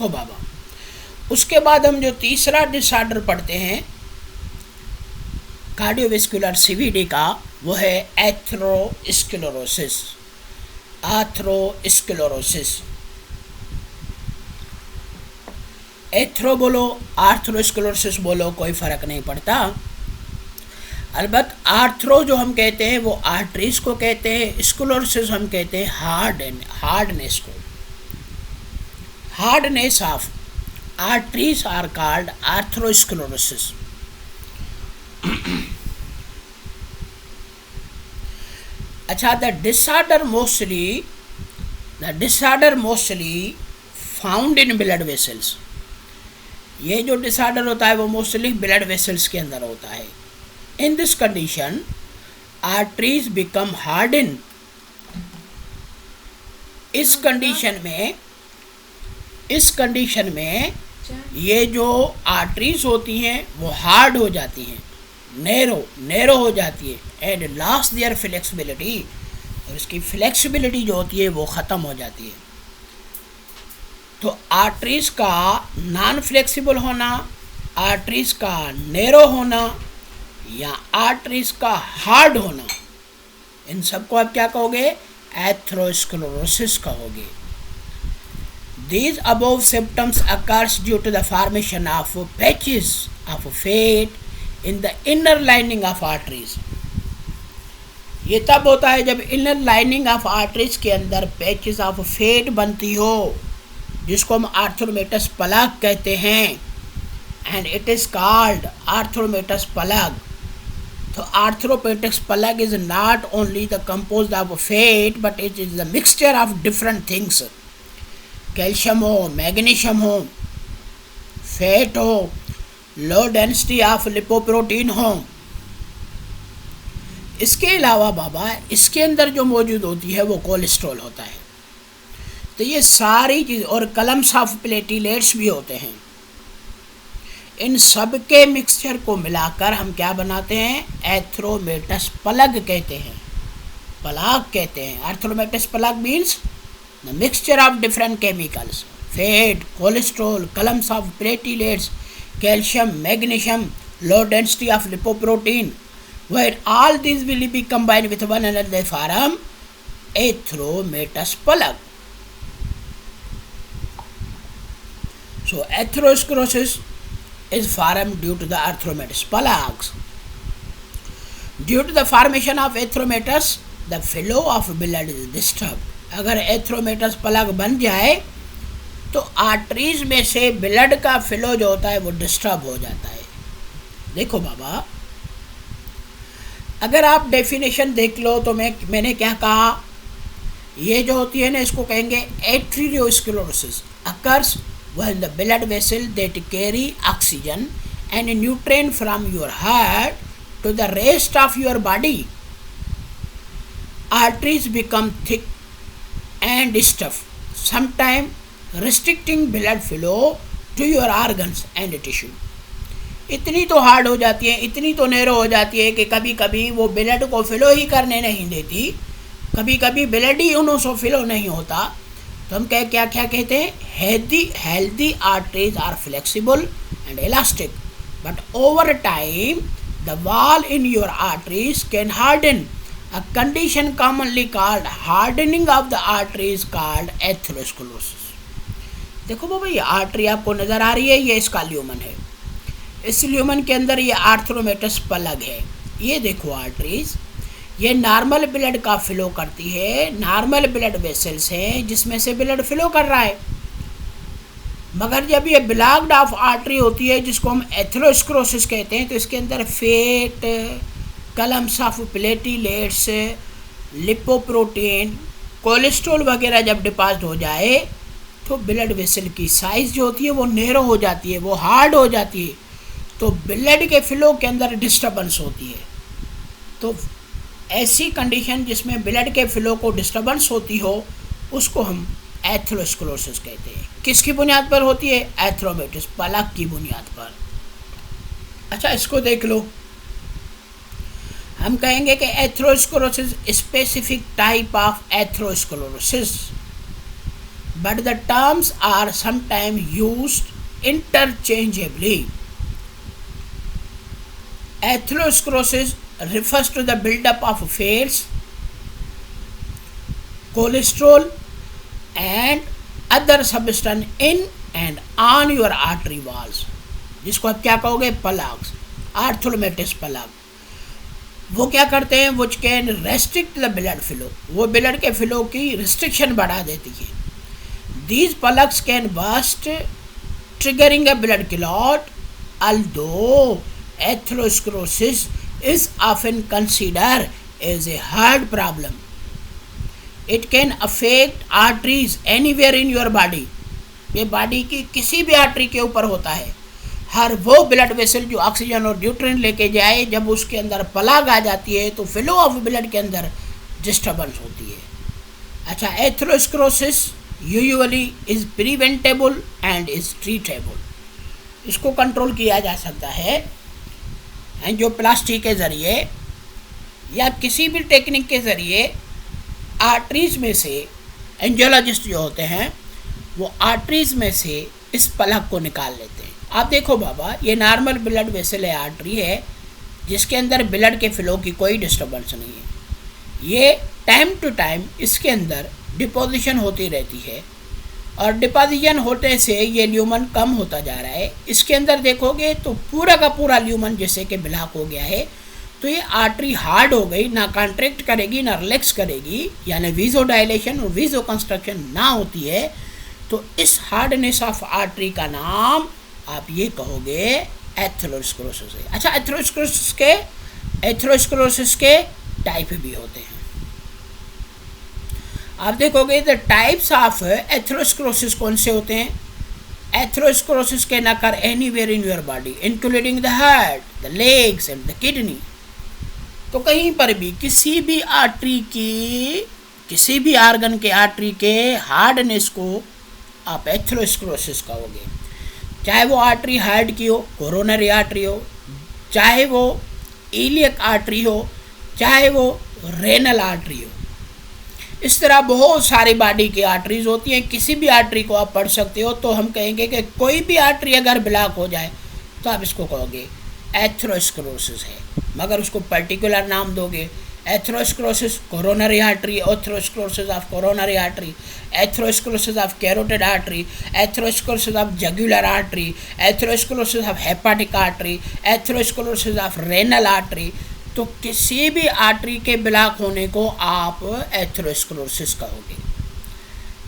हो बाबा। उसके बाद हम जो तीसरा डिसऑर्डर पढ़ते हैं कार्डियोवैस्कुलर सीवीडी का, वो है एथेरोस्क्लेरोसिस। एथेरोस्क्लेरोसिस, एथ्रो बोलो आर्थरोस्क्लेरोसिस बोलो, कोई फ़र्क नहीं पड़ता। अलबत् आर्थ्रो जो हम कहते हैं वो आर्टरीज को कहते हैं, स्क्लेरोसिस हम कहते हैं हार्डनेस को। Hardness of arteries are called atherosclerosis. अच्छा, the disorder mostly found in blood vessels. ये जो डिसऑर्डर होता है वो मोस्टली ब्लड वेसल्स के अंदर होता है। In this condition arteries become harden. इस कंडीशन में ये जो आर्टरीज होती हैं वो हार्ड हो जाती हैं, नैरो हो जाती है, एंड लॉस देयर फ्लेक्सिबिलिटी, और इसकी फ्लेक्सिबिलिटी जो होती है वो ख़त्म हो जाती है। तो आर्टरीज का नॉन फ्लेक्सिबल होना, आर्टरीज का नैरो होना या आर्टरीज का हार्ड होना, इन सबको आप क्या कहोगे? एथेरोस्क्लेरोसिस कहोगे। These above symptoms occurs due to the formation of patches of fat in the inner lining of arteries. ये तब होता है जब इनर लाइनिंग ऑफ आर्टरीज के अंदर पैचेस ऑफ फैट बनती हो, जिसको हम आर्थरोमेटस प्लग कहते हैं, and it is called atheromatous plug. तो atheromatous plug is not only the composed of fat but it is the mixture of different things. Calcium हो, मैग्नीशियम हो, फैट हो, लो डेंसिटी ऑफ लिपोप्रोटीन हो। इसके अलावा बाबा इसके अंदर जो मौजूद होती है वो कोलेस्ट्रॉल होता है। तो ये सारी चीज़, और कलम्स ऑफ प्लेटलेट्स भी होते हैं। इन सब के मिक्सचर को मिलाकर हम क्या बनाते हैं? एथेरोमेटस प्लग कहते हैं, प्लग कहते हैं। Atheromatous plug means the mixture of different chemicals, fat, cholesterol, columns of platelets, calcium, magnesium, low density of lipoprotein, where all these will be combined with one another, they form atheromatous plug. So atherosclerosis is formed due to the atheromatous plugs. Due to the formation of atheromatous, the flow of blood is disturbed. अगर atheromatous plug बन जाए तो arteries में से blood का flow जो होता है वो डिस्टर्ब हो जाता है। देखो बाबा, अगर आप डेफिनेशन देख लो तो मैंने क्या कहा, ये जो होती है ना इसको कहेंगे atherosclerosis occurs when the blood vessel that carry oxygen and nutrient from your heart to the rest of your body. Arteries become thick and stiff, sometimes restricting blood flow to your organs and tissue. इतनी तो hard हो जाती है, इतनी तो narrow हो जाती है कि कभी कभी वो ब्लड को फ्लो ही करने नहीं देती, कभी कभी ब्लड ही उन्हों से फ्लो नहीं होता। तो हम क्या कहते हैं? Healthy arteries are flexible and elastic, but over time the wall in your arteries can harden, a condition commonly called hardening of the arteries called atherosclerosis. देखो बाबा, ये आर्टरी आपको नज़र आ रही है, ये इसका ल्यूमन है। इस ल्यूमन के अंदर ये आर्थरोमेटस प्लग है। ये देखो आर्टरीज, ये नॉर्मल ब्लड का फ्लो करती है, नॉर्मल ब्लड वेसल्स हैं जिसमें से ब्लड फ्लो कर रहा है। मगर जब ये ब्लॉक्ड ऑफ आर्टरी होती है जिसको हम एथेरोस्क्लेरोसिस कहते हैं, तो इसके अंदर fat, columns of platelets, lipoprotein, cholesterol वगैरह जब डिपॉजिट हो जाए तो ब्लड वेसल की साइज़ जो होती है वो नैरो हो जाती है, वो हार्ड हो जाती है, तो ब्लड के फ्लो के अंदर डिस्टर्बेंस होती है। तो ऐसी कंडीशन जिसमें ब्लड के फ्लो को डिस्टर्बेंस होती हो उसको हम एथेरोस्क्लेरोसिस कहते हैं। किसकी बुनियाद पर होती है? एथेरोमेटस प्लग की बुनियाद पर। अच्छा, इसको देख लो, हम कहेंगे कि atherosclerosis specific type of atherosclerosis. but the terms are sometimes used interchangeably. Atherosclerosis refers to the buildup of fats, cholesterol and other substance in and on your artery walls, जिसको आप क्या कहोगे, प्लग्स, आर्थरोमेटिस प्लग. वो क्या करते हैं, which can restrict the blood flow, वो blood के फ्लो की रिस्ट्रिक्शन बढ़ा देती है. These plugs can burst triggering a blood clot, although atherosclerosis is often considered as a heart problem. It can affect arteries anywhere in your body. ये body की किसी भी आर्टरी के ऊपर होता है. हर वो ब्लड वेसल जो ऑक्सीजन और न्यूट्रिएंट लेके जाए, जब उसके अंदर प्लग आ जाती है तो फ्लो ऑफ ब्लड के अंदर डिस्टर्बेंस होती है. अच्छा, atherosclerosis usually is preventable and is treatable. इसको कंट्रोल किया जा सकता है एंजियोप्लास्टी के ज़रिए या किसी भी टेक्निक के ज़रिए. आर्टरीज में से एंजियोलॉजिस्ट जो होते हैं वो आर्टरीज में से इस प्लग को निकाल लेते हैं. आप देखो बाबा, ये नॉर्मल ब्लड वेसल है, आर्टरी है जिसके अंदर ब्लड के फ्लो की कोई डिस्टर्बेंस नहीं है. ये टाइम टू टाइम इसके अंदर डिपोजिशन होती रहती है और डिपोजिशन होने से ये ल्यूमन कम होता जा रहा है. इसके अंदर देखोगे तो पूरा का पूरा ल्यूमन जैसे कि ब्लॉक हो गया है. तो ये आर्टरी हार्ड हो गई, ना कॉन्ट्रैक्ट करेगी ना रिलैक्स करेगी, यानी वीजो डायलेशन और वीजो कंस्ट्रक्शन ना होती है. तो इस हार्डनेस ऑफ आर्टरी का नाम आप ये कहोगे एथेरोस्क्लेरोसिस है. अच्छा, एथेरोस्क्लेरोसिस के टाइप भी होते हैं. आप देखोगे द टाइप्स ऑफ एथेरोस्क्लेरोसिस कौन से होते हैं. Atherosclerosis can occur anywhere in your body including the heart, the legs and the kidney. तो कहीं पर भी किसी भी आर्टरी की, किसी भी आर्गन के आर्टरी के हार्डनेस को आप एथेरोस्क्लेरोसिस कहोगे. चाहे वो आर्टरी हार्ट की हो, कोरोनरी आर्टरी हो, चाहे वो इलियक आर्टरी हो, चाहे वो रेनल आर्टरी हो. इस तरह बहुत सारी बॉडी की आर्टरीज होती हैं. किसी भी आर्टरी को आप पढ़ सकते हो. तो हम कहेंगे कि कोई भी आर्टरी अगर ब्लॉक हो जाए तो आप इसको कहोगे एथेरोस्क्लेरोसिस है, मगर उसको पर्टिकुलर नाम दोगे. Atherosclerosis coronary artery, atherosclerosis of coronary artery, atherosclerosis of carotid artery, atherosclerosis of jugular artery, atherosclerosis of hepatic artery, atherosclerosis of renal artery. तो किसी भी आर्टरी के ब्लॉक होने को आप एथेरोस्क्लेरोसिस कहोगे.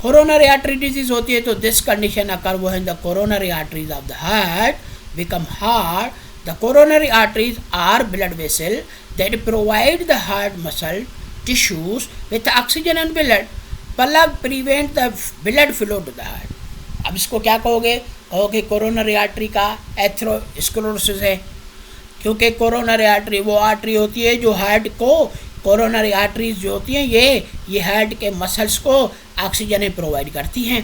कोरोनरी आर्टरी डिजीज होती है तो दिस कंडीशन अकर वो है the coronary arteries of the heart become hard. The coronary arteries are blood vessel that provide the heart muscle tissues with oxygen and blood. Plug prevent the blood flow to the heart. अब इसको क्या कहोगे, कहोगे coronary artery का atherosclerosis है, क्योंकि coronary artery वो artery होती है जो हार्ट को, कोरोनरी आर्टरीज जो होती हैं ये हार्ट के मसल्स को ऑक्सीजन प्रोवाइड करती हैं,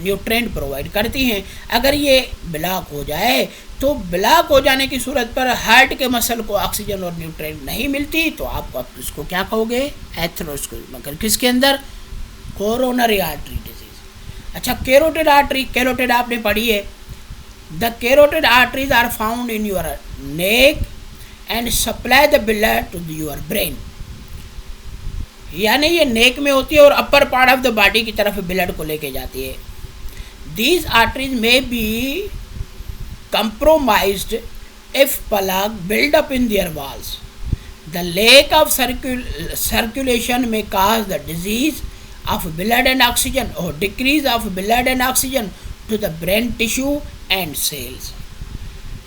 न्यूट्रिएंट प्रोवाइड करती हैं. अगर ये ब्लॉक हो जाए तो ब्लॉक हो जाने की सूरत पर हार्ट के मसल को ऑक्सीजन और न्यूट्रिएंट नहीं मिलती तो आप इसको क्या कहोगे एथेरोस्क्लेरोसिस. मगर किसके अंदर, कोरोनरी आर्टरी डिजीज. अच्छा, कैरोटिड आर्टरी, कैरोटिड आपने पढ़ी है. The carotid arteries are found in your neck and supply the blood to your brain. यानी ये नेक में होती है और upper part of the body की तरफ ब्लड को लेके जाती है. दीज आर्टरीज में be compromised if plug build up in their walls. The lack of circulation may cause the disease of blood and oxygen or decrease of blood and oxygen to the brain tissue and cells.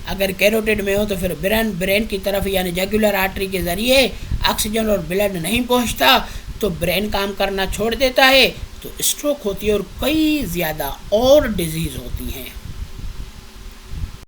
अगर carotid में हो तो फिर brain की तरफ यानी जगुलर artery के ज़रिए ऑक्सीजन और ब्लड नहीं पहुंचता तो ब्रेन काम करना छोड़ देता है, तो स्ट्रोक होती है और कई ज़्यादा और डिजीज़ होती हैं.